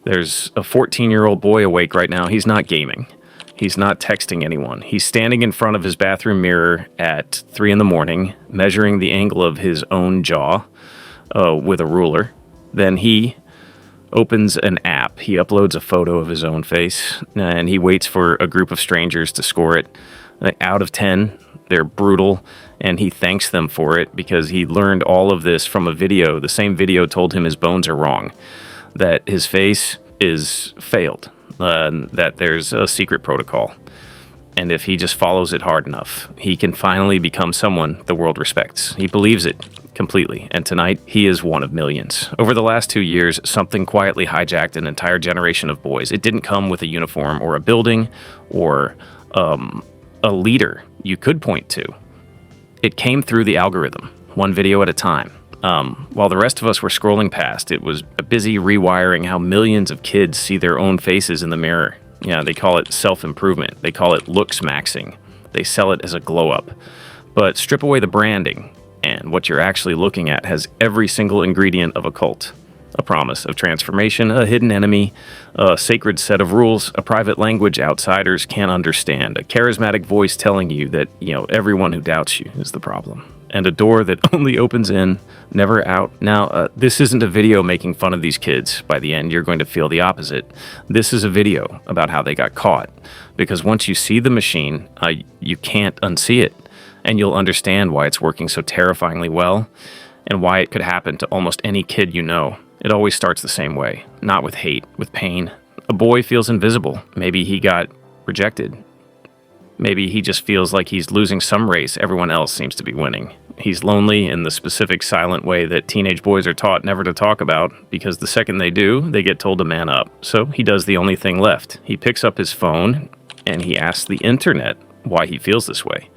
There's a 14-year-old boy awake right now. He's not gaming. He's not texting anyone. He's standing in front of his bathroom mirror at 3 in the morning, measuring the angle of his own jaw with a ruler. Then he opens an app. He uploads a photo of his own face, and he waits for a group of strangers to score it. Out of 10, they're brutal, and he thanks them for it because he learned all of this from a video. The same video told him his bones are wrong, that his face is failed, that there's a secret protocol. And if he just follows it hard enough, he can finally become someone the world respects. He believes it completely, and tonight he is one of millions. Over the last 2 years, something quietly hijacked an entire generation of boys. It didn't come with a uniform or a building or a leader you could point to. It came through the algorithm, one video at a time. While the rest of us were scrolling past, it was busy rewiring how millions of kids see their own faces in the mirror. Yeah, they call it self-improvement. They call it looksmaxxing. They sell it as a glow-up. But strip away the branding, and what you're actually looking at has every single ingredient of a cult. A promise of transformation, a hidden enemy, a sacred set of rules, a private language outsiders can't understand, a charismatic voice telling you that, everyone who doubts you is the problem, and a door that only opens in, never out. Now, this isn't a video making fun of these kids. By the end, you're going to feel the opposite. This is a video about how they got caught, because once you see the machine, you can't unsee it, and you'll understand why it's working so terrifyingly well, and why it could happen to almost any kid you know. It always starts the same way, not with hate, with pain. A boy feels invisible. Maybe he got rejected. Maybe he just feels like he's losing some race everyone else seems to be winning. He's lonely in the specific silent way that teenage boys are taught never to talk about, because the second they do, they get told to man up. So he does the only thing left. He picks up his phone and he asks the internet why he feels this way.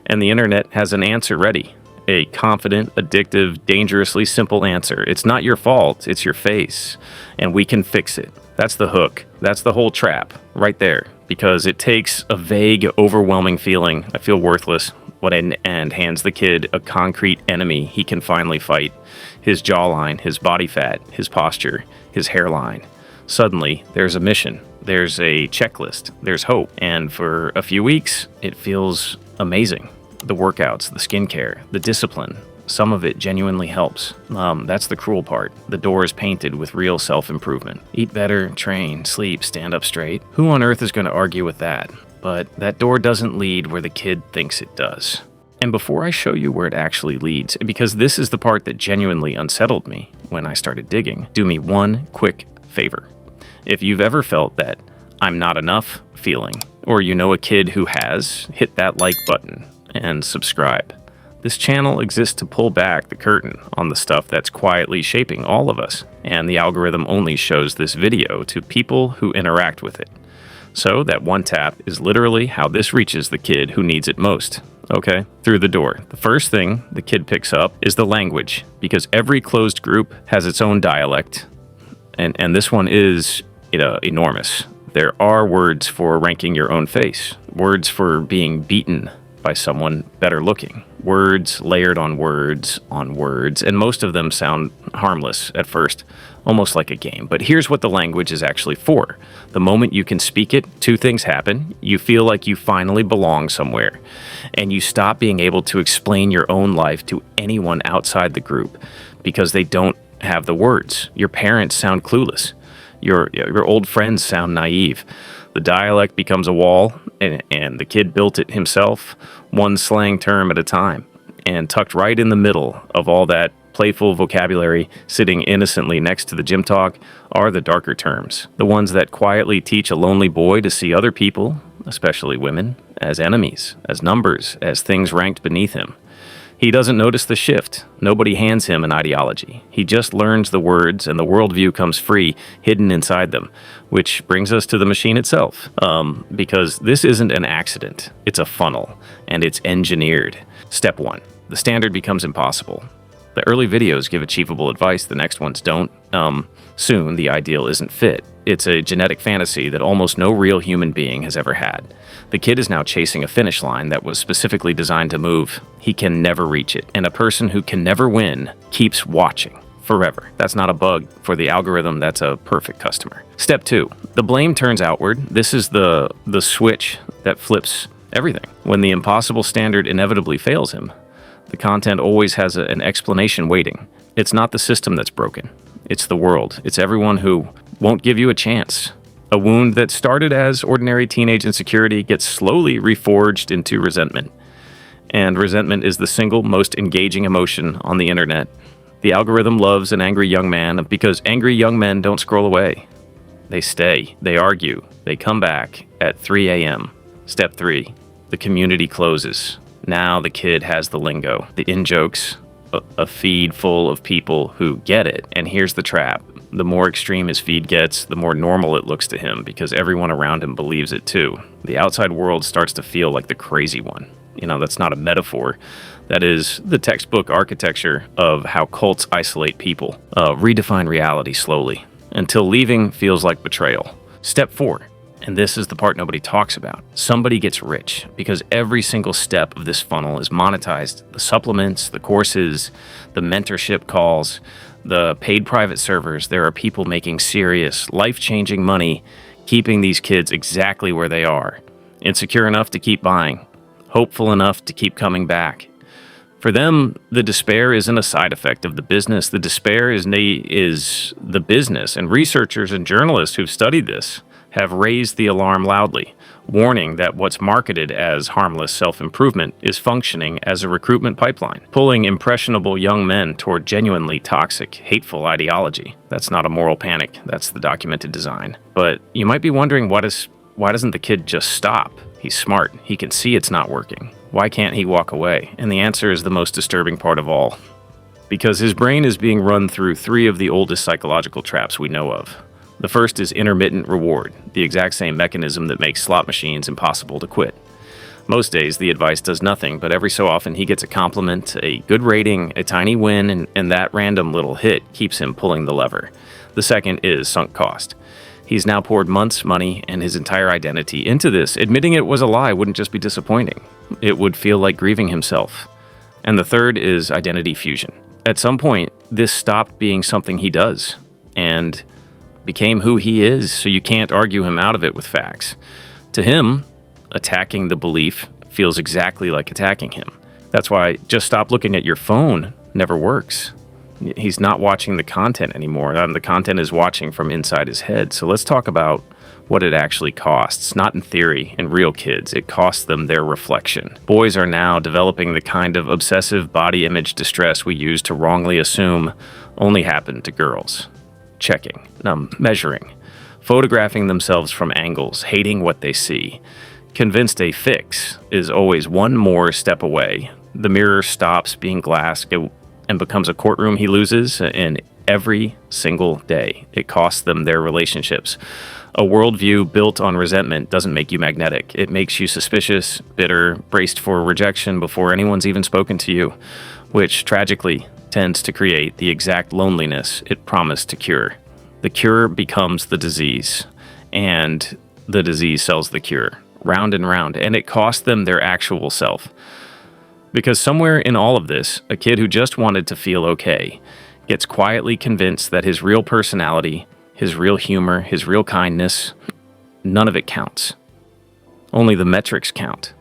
And the internet has an answer ready. A confident, addictive, dangerously simple answer. It's not your fault, it's your face, and we can fix it. That's the hook. That's the whole trap, right there. Because it takes a vague, overwhelming feeling, I feel worthless, and hands the kid a concrete enemy he can finally fight. His jawline, his body fat, his posture, his hairline. Suddenly, there's a mission. There's a checklist. There's hope. And for a few weeks, it feels amazing. The workouts, the skincare, the discipline, some of it genuinely helps. That's the cruel part. The door is painted with real self-improvement. Eat better, train, sleep, stand up straight. Who on earth is going to argue with that? But that door doesn't lead where the kid thinks it does. And before I show you where it actually leads, because this is the part that genuinely unsettled me when I started digging, do me one quick favor. If you've ever felt that I'm not enough feeling, or you know a kid who has, hit that like button and subscribe. This channel exists to pull back the curtain on the stuff that's quietly shaping all of us, and the algorithm only shows this video to people who interact with it. So that one tap is literally how this reaches the kid who needs it most. Okay, through the door. The first thing the kid picks up is the language, because every closed group has its own dialect, and this one is enormous. There are words for ranking your own face, words for being beaten by someone better looking, words layered on words, and most of them sound harmless at first, almost like a game. But here's what the language is actually for. The moment you can speak it, two things happen. You feel like you finally belong somewhere, and you stop being able to explain your own life to anyone outside the group because they don't have the words. Your parents sound clueless. Your old friends sound naive. The dialect becomes a wall, and the kid built it himself, one slang term at a time. And tucked right in the middle of all that playful vocabulary sitting innocently next to the gym talk are the darker terms, the ones that quietly teach a lonely boy to see other people, especially women, as enemies, as numbers, as things ranked beneath him. He doesn't notice the shift. Nobody hands him an ideology. He just learns the words, and the worldview comes free, hidden inside them, which brings us to the machine itself. Because this isn't an accident. It's a funnel, and it's engineered. Step 1. The standard becomes impossible. The early videos give achievable advice, the next ones don't. Soon, the ideal isn't fit. It's a genetic fantasy that almost no real human being has ever had. The kid is now chasing a finish line that was specifically designed to move. He can never reach it, and a person who can never win keeps watching, forever. That's not a bug. For the algorithm, that's a perfect customer. Step 2, the blame turns outward. This is the switch that flips everything. When the impossible standard inevitably fails him, the content always has an explanation waiting. It's not the system that's broken. It's the world. It's everyone who won't give you a chance. A wound that started as ordinary teenage insecurity gets slowly reforged into resentment. And resentment is the single most engaging emotion on the internet. The algorithm loves an angry young man because angry young men don't scroll away. They stay, they argue, they come back at 3 a.m. Step 3, the community closes. Now the kid has the lingo, the in-jokes, a feed full of people who get it. And here's the trap. The more extreme his feed gets, the more normal it looks to him because everyone around him believes it too. The outside world starts to feel like the crazy one. That's not a metaphor. That is the textbook architecture of how cults isolate people. Redefine reality slowly until leaving feels like betrayal. Step 4, and this is the part nobody talks about. Somebody gets rich because every single step of this funnel is monetized. The supplements, the courses, the mentorship calls, the paid private servers. There are people making serious, life-changing money keeping these kids exactly where they are. Insecure enough to keep buying. Hopeful enough to keep coming back. For them, the despair isn't a side effect of the business. The despair is the business, and researchers and journalists who've studied this have raised the alarm loudly, warning that what's marketed as harmless self-improvement is functioning as a recruitment pipeline, pulling impressionable young men toward genuinely toxic, hateful ideology. That's not a moral panic. That's the documented design. But you might be wondering, why doesn't the kid just stop? He's smart. He can see it's not working. Why can't he walk away? And the answer is the most disturbing part of all. Because his brain is being run through 3 of the oldest psychological traps we know of. The first is intermittent reward, the exact same mechanism that makes slot machines impossible to quit. Most days, the advice does nothing, but every so often he gets a compliment, a good rating, a tiny win, and that random little hit keeps him pulling the lever. The second is sunk cost. He's now poured months, money, and his entire identity into this. Admitting it was a lie wouldn't just be disappointing. It would feel like grieving himself. And the third is identity fusion. At some point, this stopped being something he does and became who he is, so you can't argue him out of it with facts. To him, attacking the belief feels exactly like attacking him. That's why just stop looking at your phone never works. He's not watching the content anymore. The content is watching from inside his head. So let's talk about what it actually costs. Not in theory, in real kids. It costs them their reflection. Boys are now developing the kind of obsessive body image distress we used to wrongly assume only happened to girls. Checking, measuring, photographing themselves from angles, hating what they see. Convinced a fix is always one more step away. The mirror stops being glass and becomes a courtroom he loses, and every single day it costs them their relationships. A worldview built on resentment doesn't make you magnetic. It makes you suspicious, bitter, braced for rejection before anyone's even spoken to you, which tragically tends to create the exact loneliness it promised to cure. The cure becomes the disease, and the disease sells the cure, round and round, and it costs them their actual self. Because somewhere in all of this, a kid who just wanted to feel okay gets quietly convinced that his real personality, his real humor, his real kindness, none of it counts. Only the metrics count.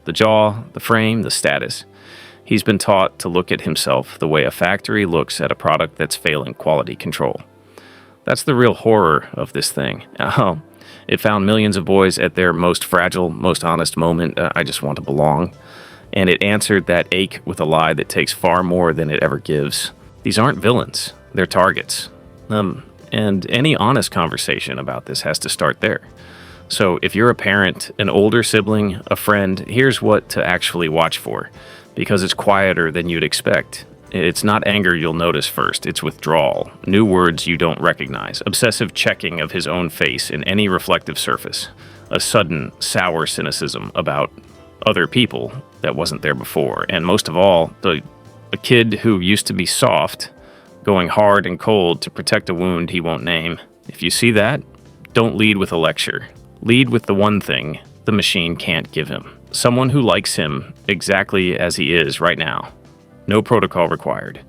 The jaw, the frame, the status. He's been taught to look at himself the way a factory looks at a product that's failing quality control. That's the real horror of this thing. It found millions of boys at their most fragile, most honest moment. I just want to belong. And it answered that ache with a lie that takes far more than it ever gives. These aren't villains, they're targets. And any honest conversation about this has to start there. So if you're a parent, an older sibling, a friend, here's what to actually watch for, because it's quieter than you'd expect. It's not anger you'll notice first, it's withdrawal, new words you don't recognize, obsessive checking of his own face in any reflective surface, a sudden, sour cynicism about other people that wasn't there before, and most of all, a kid who used to be soft, going hard and cold to protect a wound he won't name. If you see that, don't lead with a lecture. Lead with the one thing the machine can't give him. Someone who likes him exactly as he is right now. No protocol required.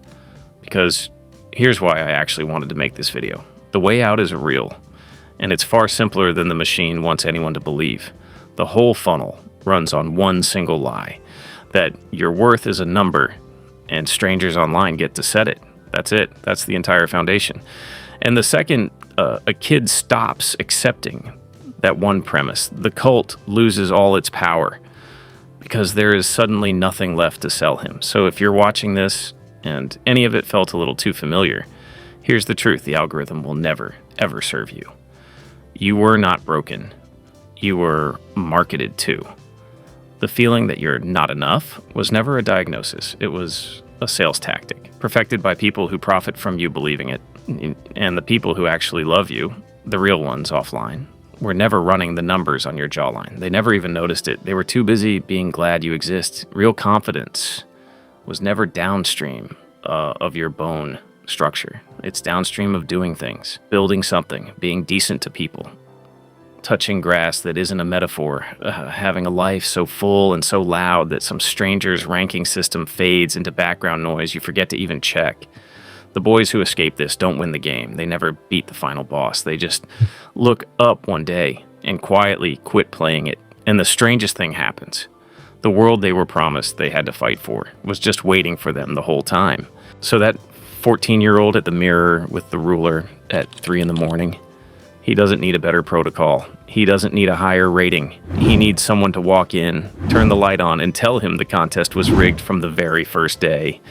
Because Here's why I actually wanted to make this video. The way out is real, and it's far simpler than the machine wants anyone to believe. The whole funnel runs on one single lie, that your worth is a number, and strangers online get to set it. That's it. That's the entire foundation. And the second a kid stops accepting that one premise, the cult loses all its power because there is suddenly nothing left to sell him. So if you're watching this and any of it felt a little too familiar, here's the truth. The algorithm will never, ever serve you. You were not broken. You were marketed to. The feeling that you're not enough was never a diagnosis. It was a sales tactic, perfected by people who profit from you believing it. And the people who actually love you, the real ones offline, were never running the numbers on your jawline. They never even noticed it. They were too busy being glad you exist. Real confidence was never downstream of your bone structure. It's downstream of doing things, building something, being decent to people, touching grass that isn't a metaphor, having a life so full and so loud that some stranger's ranking system fades into background noise you forget to even check. The boys who escape this don't win the game. They never beat the final boss. They just look up one day and quietly quit playing it. And the strangest thing happens. The world they were promised they had to fight for was just waiting for them the whole time. So that 14-year-old at the mirror with the ruler at 3 in the morning, he doesn't need a better protocol. He doesn't need a higher rating. He needs someone to walk in, turn the light on, and tell him the contest was rigged from the very first day,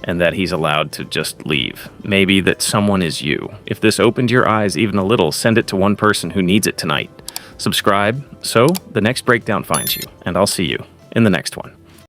and that he's allowed to just leave. Maybe that someone is you. If this opened your eyes even a little, send it to one person who needs it tonight. Subscribe so the next breakdown finds you, and I'll see you in the next one.